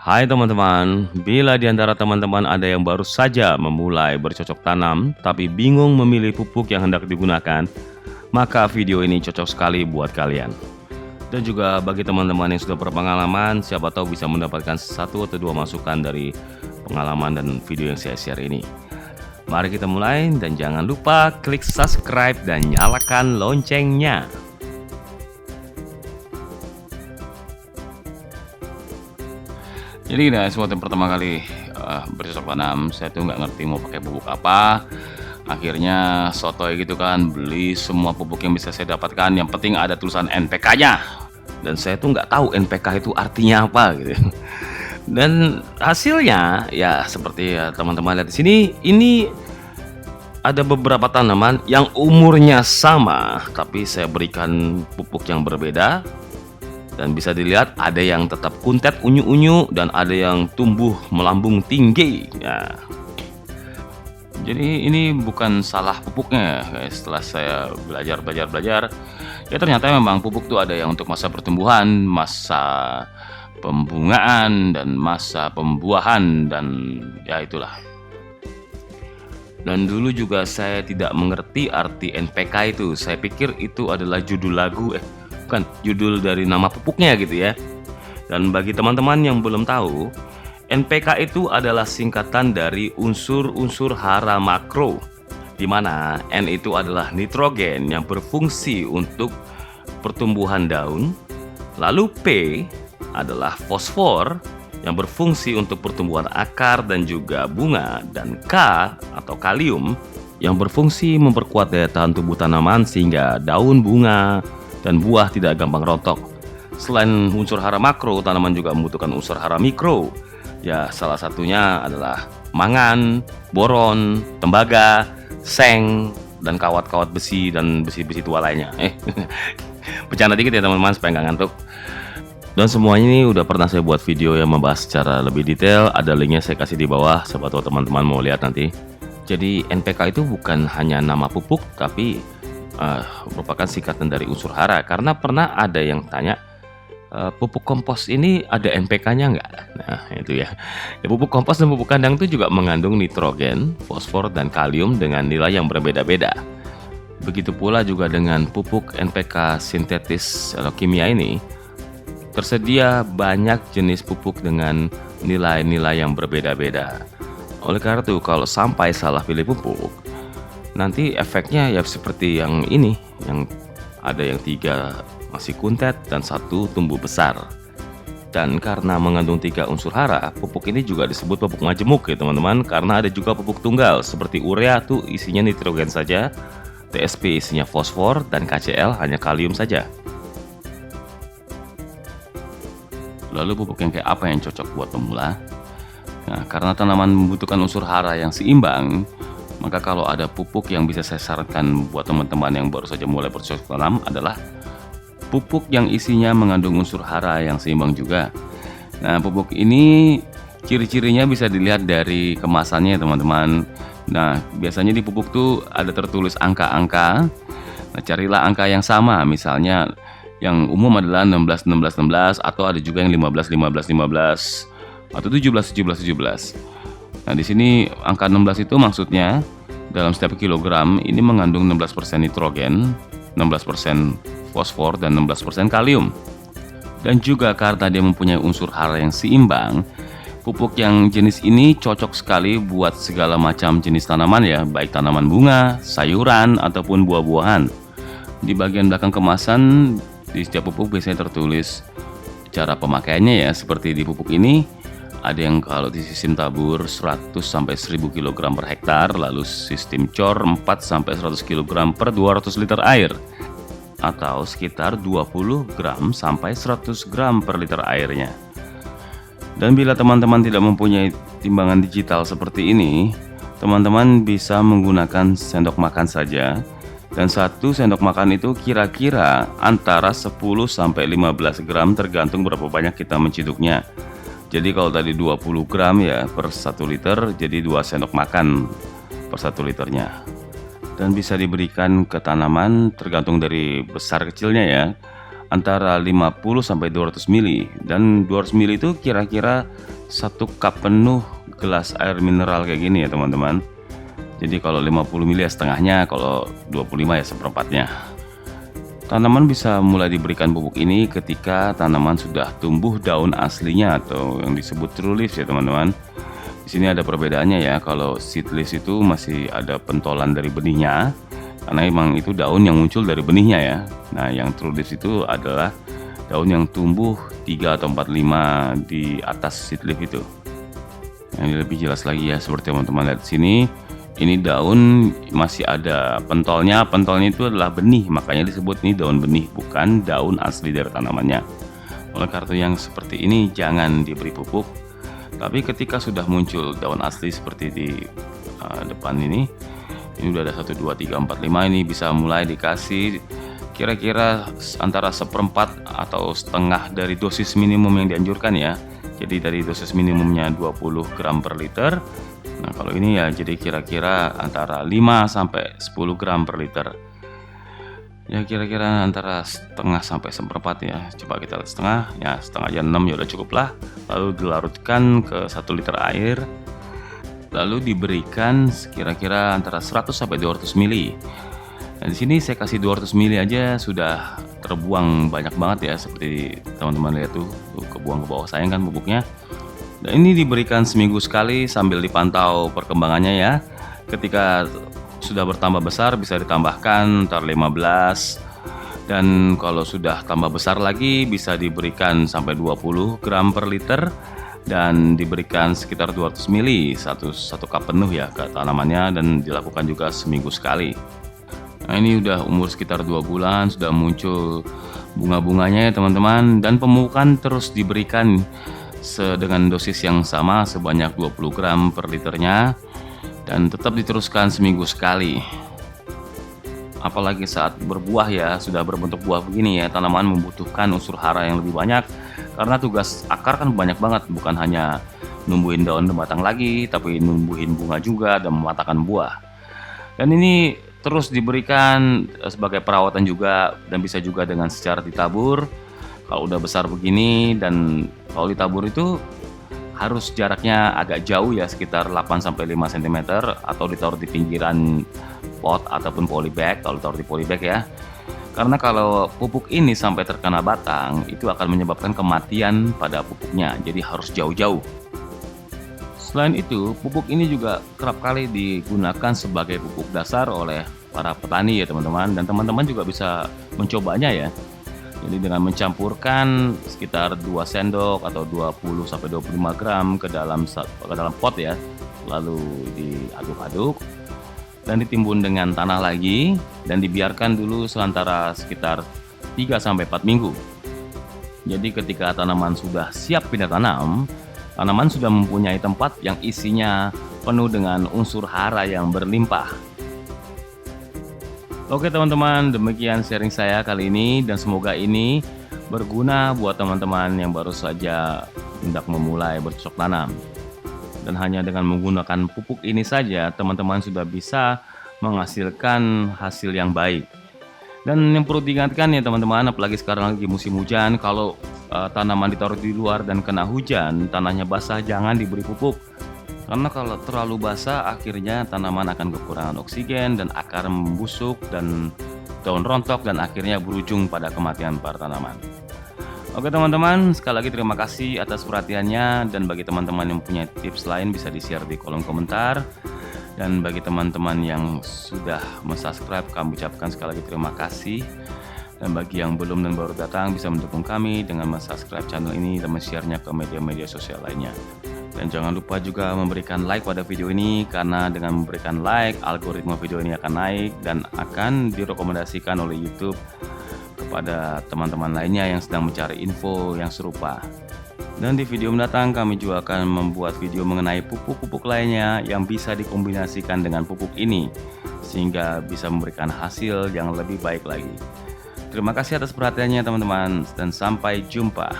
Hai teman-teman, bila di antara teman-teman ada yang baru saja memulai bercocok tanam tapi bingung memilih pupuk yang hendak digunakan, maka video ini cocok sekali buat kalian. Dan juga bagi teman-teman yang sudah berpengalaman, siapa tahu bisa mendapatkan satu atau dua masukan dari pengalaman dan video yang saya share ini. Mari kita mulai dan jangan lupa klik subscribe dan nyalakan loncengnya. Jadi guys, waktu pertama kali bercocok tanam, saya tuh nggak ngerti mau pakai pupuk apa. Akhirnya sotoy gitu kan, beli semua pupuk yang bisa saya dapatkan. Yang penting ada tulisan NPK-nya. Dan saya tuh nggak tahu NPK itu artinya apa gitu. Dan hasilnya ya seperti ya teman-teman lihat di sini, ini ada beberapa tanaman yang umurnya sama, tapi saya berikan pupuk yang berbeda. Dan bisa dilihat ada yang tetap kuntet unyu-unyu dan ada yang tumbuh melambung tinggi ya. Jadi ini bukan salah pupuknya guys. Setelah saya belajar ya ternyata memang pupuk tuh ada yang untuk masa pertumbuhan, masa pembungaan, dan masa pembuahan, dan ya itulah. Dan dulu juga saya tidak mengerti arti NPK itu. Saya pikir itu adalah judul lagu bukan judul dari nama pupuknya gitu ya. Dan bagi teman-teman yang belum tahu, NPK itu adalah singkatan dari unsur-unsur hara makro, di mana N itu adalah nitrogen yang berfungsi untuk pertumbuhan daun, lalu P adalah fosfor yang berfungsi untuk pertumbuhan akar dan juga bunga, dan K atau kalium yang berfungsi memperkuat daya tahan tubuh tanaman sehingga daun, bunga, dan buah tidak gampang rontok. Selain unsur hara makro, tanaman juga membutuhkan unsur hara mikro. Ya, salah satunya adalah mangan, boron, tembaga, seng, dan kawat-kawat besi dan besi-besi tua lainnya. Bercanda dikit ya teman-teman supaya nggak ngantuk. Dan semuanya ini udah pernah saya buat video yang membahas secara lebih detail. Ada linknya saya kasih di bawah, siapa tahu teman-teman mau lihat nanti. Jadi NPK itu bukan hanya nama pupuk, tapi merupakan singkatan dari unsur hara. Karena pernah ada yang tanya, pupuk kompos ini ada NPK-nya nggak? Nah itu ya. Pupuk kompos dan pupuk kandang itu juga mengandung nitrogen, fosfor, dan kalium dengan nilai yang berbeda-beda. Begitu pula juga dengan pupuk NPK sintetis atau kimia ini, tersedia banyak jenis pupuk dengan nilai-nilai yang berbeda-beda. Oleh karena itu kalau sampai salah pilih pupuk, nanti efeknya ya seperti yang ini, yang ada yang 3 masih kuntet dan 1 tumbuh besar. Dan karena mengandung 3 unsur hara, pupuk ini juga disebut pupuk majemuk ya teman-teman, karena ada juga pupuk tunggal seperti urea tuh isinya nitrogen saja, TSP isinya fosfor, dan KCl hanya kalium saja. Lalu pupuk yang kayak apa yang cocok buat pemula? Nah, karena tanaman membutuhkan unsur hara yang seimbang, maka kalau ada pupuk yang bisa saya sarankan buat teman-teman yang baru saja mulai bercocok tanam adalah pupuk yang isinya mengandung unsur hara yang seimbang juga. Nah, pupuk ini ciri-cirinya bisa dilihat dari kemasannya teman-teman. Nah, biasanya di pupuk tuh ada tertulis angka-angka. Nah, carilah angka yang sama, misalnya yang umum adalah 16 16 16, atau ada juga yang 15 15 15 atau 17 17 17. Nah, di sini angka 16 itu maksudnya dalam setiap kilogram ini mengandung 16% nitrogen, 16% fosfor, dan 16% kalium. Dan juga karena dia mempunyai unsur hara yang seimbang, pupuk yang jenis ini cocok sekali buat segala macam jenis tanaman ya, baik tanaman bunga, sayuran, ataupun buah-buahan. Di bagian belakang kemasan, di setiap pupuk biasanya tertulis cara pemakaiannya ya, seperti di pupuk ini. Ada yang kalau di sistem tabur 100 sampai 1000 kg per hektar, lalu sistem cor 4 sampai 100 kg per 200 liter air, atau sekitar 20 gram sampai 100 gram per liter airnya. Dan bila teman-teman tidak mempunyai timbangan digital seperti ini, teman-teman bisa menggunakan sendok makan saja. Dan 1 sendok makan itu kira-kira antara 10 sampai 15 gram tergantung berapa banyak kita menciduknya. Jadi kalau tadi 20 gram ya per 1 liter, jadi 2 sendok makan per 1 liternya. Dan bisa diberikan ke tanaman tergantung dari besar kecilnya ya. antara 50 sampai 200 mili, dan 200 mili itu kira-kira 1 cup penuh gelas air mineral kayak gini ya teman-teman. Jadi kalau 50 ml ya setengahnya, kalau 25 ya seperempatnya. Tanaman bisa mulai diberikan pupuk ini ketika tanaman sudah tumbuh daun aslinya atau yang disebut true leaves ya teman-teman. Di sini ada perbedaannya ya, kalau seed leaves itu masih ada pentolan dari benihnya, karena emang itu daun yang muncul dari benihnya ya. Nah, yang true leaves itu adalah daun yang tumbuh 3 atau 45 di atas seed leaf itu. Nah, ini lebih jelas lagi ya, seperti teman-teman lihat di sini. Ini daun masih ada pentolnya. Pentolnya itu adalah benih, makanya disebut ini daun benih, bukan daun asli dari tanamannya. Oleh karena yang seperti ini jangan diberi pupuk. Tapi ketika sudah muncul daun asli seperti di depan ini udah ada 1, 2, 3, 4, 5, ini bisa mulai dikasih kira-kira antara seperempat atau setengah dari dosis minimum yang dianjurkan ya. Jadi dari dosis minimumnya 20 gram per liter. Nah, kalau ini ya jadi kira-kira antara 5 sampai 10 gram per liter. Ya kira-kira antara setengah sampai seperempat ya. Coba kita lihat setengah, ya setengah aja 6 ya udah cukup lah. Lalu dilarutkan ke 1 liter air. Lalu diberikan kira-kira antara 100 sampai 200 ml. Nah, di sini saya kasih 200 ml aja sudah terbuang banyak banget ya, seperti teman-teman lihat tuh kebuang ke bawah sayang kan pupuknya. Dan ini diberikan seminggu sekali sambil dipantau perkembangannya ya. Ketika sudah bertambah besar bisa ditambahkan ntar 15, dan kalau sudah tambah besar lagi bisa diberikan sampai 20 gram per liter dan diberikan sekitar 200 ml satu cup penuh ya ke tanamannya, dan dilakukan juga seminggu sekali. Nah, ini udah umur sekitar 2 bulan sudah muncul bunga-bunganya ya teman-teman, dan pemupukan terus diberikan dengan dosis yang sama sebanyak 20 gram per liternya, dan tetap diteruskan seminggu sekali. Apalagi saat berbuah ya, sudah berbentuk buah begini ya, tanaman membutuhkan unsur hara yang lebih banyak karena tugas akar kan banyak banget, bukan hanya numbuhin daun dan batang lagi, tapi numbuhin bunga juga dan mematahkan buah. Dan ini terus diberikan sebagai perawatan juga, dan bisa juga dengan secara ditabur kalau udah besar begini. Dan kalau ditabur itu harus jaraknya agak jauh ya, sekitar 8-5 cm, atau ditaruh di pinggiran pot ataupun polybag kalau ditaruh di polybag ya. Karena kalau pupuk ini sampai terkena batang itu akan menyebabkan kematian pada pupuknya, jadi harus jauh-jauh. Selain itu, pupuk ini juga kerap kali digunakan sebagai pupuk dasar oleh para petani ya teman-teman, dan teman-teman juga bisa mencobanya ya. Jadi dengan mencampurkan sekitar 2 sendok atau 20-25 gram ke dalam pot ya, lalu diaduk-aduk dan ditimbun dengan tanah lagi, dan dibiarkan dulu sekitar 3-4 minggu. Jadi ketika tanaman sudah siap pindah tanam, tanaman sudah mempunyai tempat yang isinya penuh dengan unsur hara yang berlimpah. Oke teman-teman, demikian sharing saya kali ini, dan semoga ini berguna buat teman-teman yang baru saja hendak memulai bercocok tanam. Dan hanya dengan menggunakan pupuk ini saja, teman-teman sudah bisa menghasilkan hasil yang baik. Dan yang perlu diingatkan ya teman-teman, apalagi sekarang lagi musim hujan, kalau tanaman ditaruh di luar dan kena hujan, tanahnya basah, jangan diberi pupuk. Karena kalau terlalu basah akhirnya tanaman akan kekurangan oksigen dan akar membusuk dan daun rontok, dan akhirnya berujung pada kematian para tanaman. Oke teman-teman, sekali lagi terima kasih atas perhatiannya, dan bagi teman-teman yang punya tips lain bisa di-share di kolom komentar. Dan bagi teman-teman yang sudah subscribe, kami ucapkan sekali lagi terima kasih. Dan bagi yang belum dan baru datang bisa mendukung kami dengan subscribe channel ini dan share-nya ke media-media sosial lainnya. Dan jangan lupa juga memberikan like pada video ini, karena dengan memberikan like, algoritma video ini akan naik dan akan direkomendasikan oleh YouTube kepada teman-teman lainnya yang sedang mencari info yang serupa. Dan di video mendatang kami juga akan membuat video mengenai pupuk-pupuk lainnya yang bisa dikombinasikan dengan pupuk ini, sehingga bisa memberikan hasil yang lebih baik lagi. Terima kasih atas perhatiannya teman-teman, dan sampai jumpa.